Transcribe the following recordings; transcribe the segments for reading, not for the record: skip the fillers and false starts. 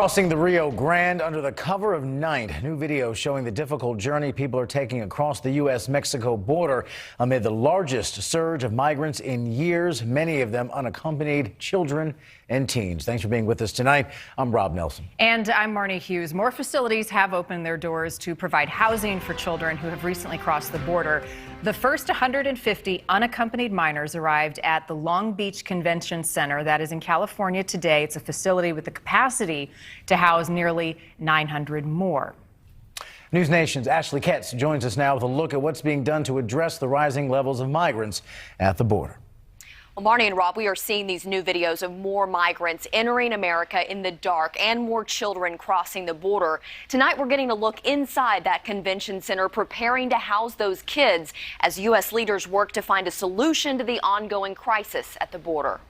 Crossing the Rio Grande under the cover of night. New video showing the difficult journey people are taking across the U.S.-Mexico border amid the largest surge of migrants in years, many of them unaccompanied children and teens. Thanks for being with us tonight. I'm Rob Nelson. And I'm Marnie Hughes. More facilities have opened their doors to provide housing for children who have recently crossed the border. The first 150 unaccompanied minors arrived at the Long Beach Convention Center. That is in California today. It's a facility with the capacity to house nearly 900 more. News Nation's Ashley Ketz joins us now with a look at what's being done to address the rising levels of migrants at the border. Well, Marnie and Rob, we are seeing these new videos of more migrants entering America in the dark and more children crossing the border. Tonight, we're getting a look inside that convention center, preparing to house those kids as U.S. leaders work to find a solution to the ongoing crisis at the border.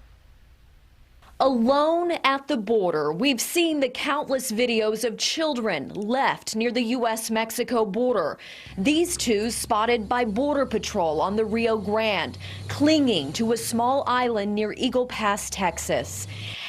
Alone at the border, we've seen the countless videos of children left near the U.S.-Mexico border. These two spotted by Border Patrol on the Rio Grande, clinging to a small island near Eagle Pass, Texas.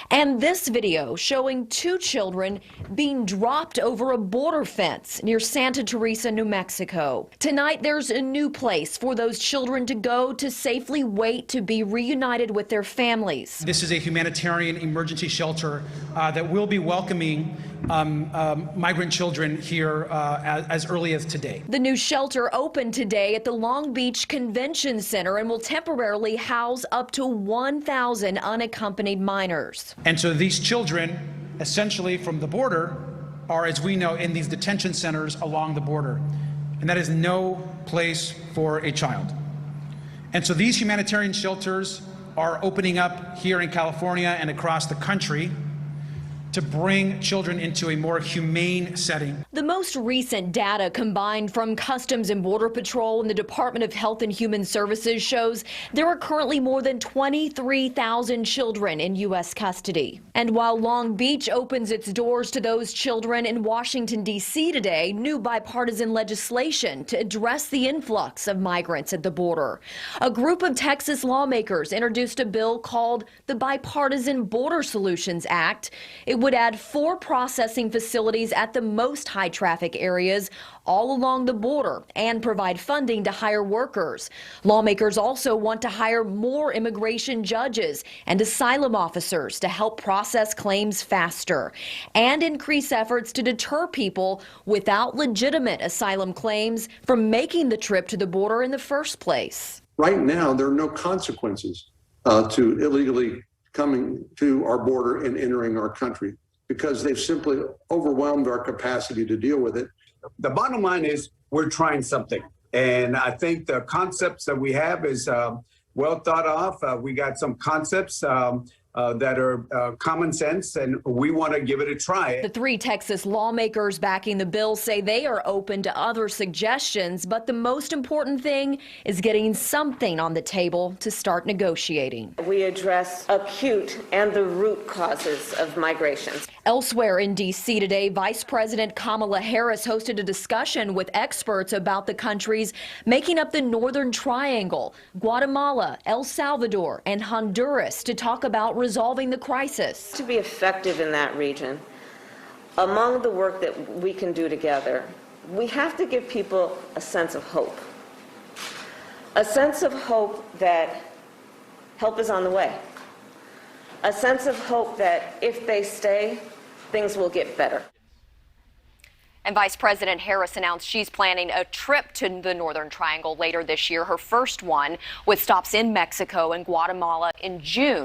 And this video showing two children being dropped over a border fence near Santa Teresa, New Mexico. Tonight, there's a new place for those children to go to safely wait to be reunited with their families. This is a humanitarian emergency shelter that will be welcoming migrant children here as early as today. The new shelter opened today at the Long Beach Convention Center and will temporarily house up to 1,000 unaccompanied minors. And so these children, essentially from the border, are, as we know, in these detention centers along the border. And that is no place for a child. And so these humanitarian shelters are opening up here in California and across the country to bring children into a more humane setting. The most recent data combined from Customs and Border Patrol and the Department of Health and Human Services shows there are currently more than 23,000 children in U.S. custody. And while Long Beach opens its doors to those children, in Washington, D.C. today, new bipartisan legislation to address the influx of migrants at the border. A group of Texas lawmakers introduced a bill called the Bipartisan Border Solutions Act. It would add 4 processing facilities at the most high traffic areas all along the border and provide funding to hire workers. Lawmakers also want to hire more immigration judges and asylum officers to help process claims faster and increase efforts to deter people without legitimate asylum claims from making the trip to the border in the first place. Right now, there are no consequences to illegally coming to our border and entering our country because they've simply overwhelmed our capacity to deal with it. The bottom line is we're trying something. And I think the concepts that we have is well thought of. We got some concepts that are common sense, and we want to give it a try. The 3 Texas lawmakers backing the bill say they are open to other suggestions, but the most important thing is getting something on the table to start negotiating. We address acute and the root causes of migration. Elsewhere in D.C. today, Vice President Kamala Harris hosted a discussion with experts about the countries making up the Northern Triangle, Guatemala, El Salvador, and Honduras, to talk about resolving the crisis. To be effective in that region, among the work that we can do together, we have to give people a sense of hope. A sense of hope that help is on the way. A sense of hope that if they stay, things will get better. And Vice President Harris announced she's planning a trip to the Northern Triangle later this year, her first one, with stops in Mexico and Guatemala in June.